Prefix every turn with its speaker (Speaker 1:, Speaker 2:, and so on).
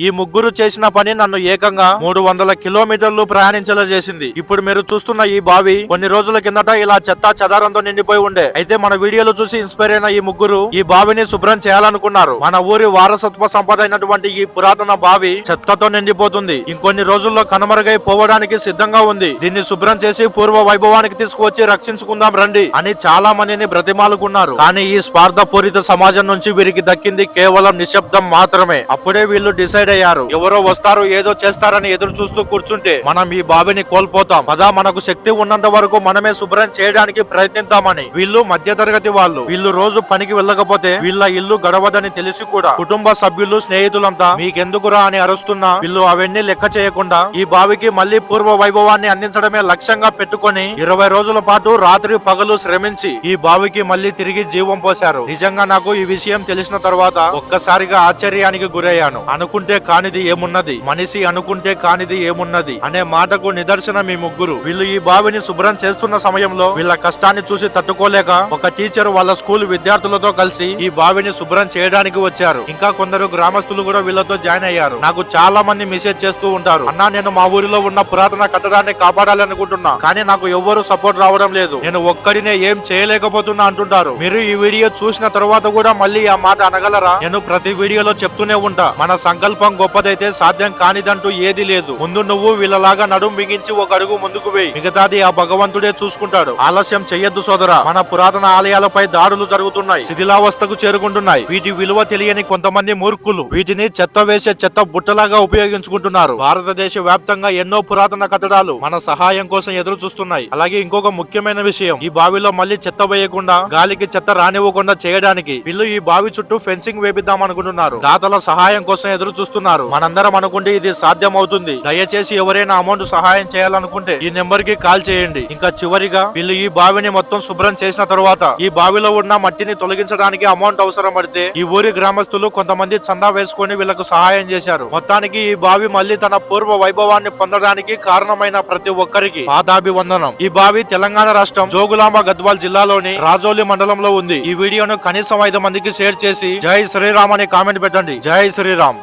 Speaker 1: ఈ ముగ్గురు చేసిన పని నన్ను ఏకంగా 300 కిలోమీటర్లు ప్రయాణించేలా చేసింది. ఇప్పుడు మీరు చూస్తున్న ఈ బావి కొన్ని రోజుల కిందట ఇలా చెత్త చెదారంతో నిండిపోయి ఉండే. అయితే మన వీడియోలు చూసి ఇన్స్పైర్ అయిన ఈ ముగ్గురు ఈ బావిని శుభ్రం చేయాలనుకున్నారు. మన ఊరి వారసత్వ సంపద అయినటువంటి ఈ పురాతన బావి చెత్తతో నిండిపోతుంది. ఇంకొన్ని రోజుల్లో కనుమరుగై పోవడానికి సిద్ధంగా ఉంది. దీన్ని శుభ్రం చేసి పూర్వ వైభవానికి తీసుకువచ్చి రక్షించుకుందాం రండి అని చాలా మందిని బ్రతిమాలుకున్నారు. కానీ ఈ స్వార్థపూరిత సమాజం నుంచి వీరికి దక్కింది కేవలం నిశ్శబ్దం మాత్రమే. అప్పుడే వీళ్ళు డిసైడ్ అయ్యారు, ఎవరో వస్తారు ఏదో చేస్తారని ఎదురు చూస్తూ కూర్చుంటే మనం ఈ బావిని కోల్పోతాం. పదా మనకు శక్తి ఉన్నంత వరకు మనమే శుభ్రం చేయడానికి ప్రయత్నిద్దామని. వీళ్ళు మధ్యతరగతి వాళ్ళు. వీళ్ళు రోజు పనికి వెళ్ళకపోతే వీళ్ళ ఇల్లు గడవదని తెలిసి కూడా కుటుంబ సభ్యులు స్నేహితులంతా మీకెందుకురా అని అరుస్తున్నా వీళ్ళు అవన్నీ లెక్క చేయకుండా ఈ బావికి మళ్లీ పూర్వ వైభవాన్ని అందించడమే లక్ష్యంగా పెట్టుకొని 20 రోజుల పాటు రాత్రి పగలు శ్రమించి ఈ బావికి మళ్లీ తిరిగి జీవం పోశారు. నిజంగా నాకు ఈ విషయం తెలిసిన తర్వాత ఒక్కసారిగా ఆశ్చర్యానికి గురయ్యాను. అనుకుంటే కానిది ఏమున్నది, మనిషి అనుకుంటే కానిది ఏమున్నది అనే మాటకు నిదర్శనం ఈ ముగ్గురు. వీళ్ళు ఈ బావిని శుభ్రం చేస్తున్న సమయంలో వీళ్ళ కష్టాన్ని చూసి తట్టుకోలేక ఒక టీచర్ వాళ్ళ స్కూల్ విద్యార్థులతో కలిసి ఈ బావిని శుభ్రం చేయడానికి వచ్చారు. ఇంకా కొందరు గ్రామస్తులు కూడా వీళ్ళతో జాయిన్ అయ్యారు. నాకు చాలా మంది మెసేజ్ చేస్తూ ఉంటారు, అన్నా నేను మా ఊరిలో ఉన్న పురాతన కట్టడాన్ని కాపాడాలి అనుకుంటున్నా, కానీ నాకు ఎవ్వరు సపోర్ట్ రావడం లేదు, నేను ఒక్కడినే ఏం చేయలేకపోతున్నా అంటుంటారు. మీరు ఈ వీడియో చూసిన తర్వాత కూడా మళ్ళీ ఆ మాట అనగలరా? నేను ప్రతి వీడియోలో చెప్తూనే ఉంటా, మన సంకల్పం గొప్పదైతే సాధ్యం కానిదంటూ ఏది లేదు. ముందు నువ్వు వీళ్ళలాగా నడుం బిగించి ఒక అడుగు ముందుకు వేయి, మిగతాది ఆ భగవంతుడే చూసుకుంటాడు. ఆలస్యం చెయ్యొద్దు సోదరా. మన పురాతన ఆలయాలపై దాడులు జరుగుతున్నాయి, శిథిలావస్థకు చేరుకుంటున్నాయి. వీటి విలువ తెలియని కొంతమంది మూర్ఖులు వీటిని చెత్త వేసే చెత్త బుట్టలాగా ఉపయోగించుకుంటున్నారు. భారతదేశ వ్యాప్తంగా ఎన్నో పురాతన కట్టడాలు మన సహాయం కోసం ఎదురు చూస్తున్నాయి. అలాగే ఇంకొక ముఖ్యమైన విషయం, ఈ బావిలో మళ్ళీ చెత్త వేయకుండా గాలికి చెత్త రానివ్వకుండా చేయడానికి వీళ్ళు ఈ బావి చుట్టూ ఫెన్సింగ్ వేపిద్దాం అనుకుంటున్నారు. దాతల సహాయం కోసం ఎదురు చూస్తున్నారు. మనందరం అనుకుంటే ఇది సాధ్యం అవుతుంది. దయచేసి ఎవరైనా అమౌంట్ సహాయం చేయాలనుకుంటే ఈ నెంబర్ కి కాల్ చేయండి. ఇంకా చివరిగా వీళ్ళు ఈ బావిని మొత్తం శుభ్రం చేసిన తర్వాత ఈ బావిలో ఉన్న మట్టిని తొలగించడానికి అమౌంట్ అవసరం పడితే ఈ ఊరి గ్రామస్తులు కొంతమంది చందా వేసుకొని వీళ్ళకు సహాయం చేశారు. మొత్తానికి ఈ బావి మళ్ళీ తన పూర్వ వైభవాన్ని పొందడానికి కారణమైన ప్రతి ఒక్కరికి పాదాభివందనం. ఈ బావి తెలంగాణ రాష్ట్రం జోగులాంబ గద్వాల్ జిల్లాలోని రాజోలి మండలంలో ఉంది. ఈ వీడియోను కనీసం 5 మందికి షేర్ చేసి జై శ్రీరామ్ అని కామెంట్ పెట్టండి. జై శ్రీరామ్.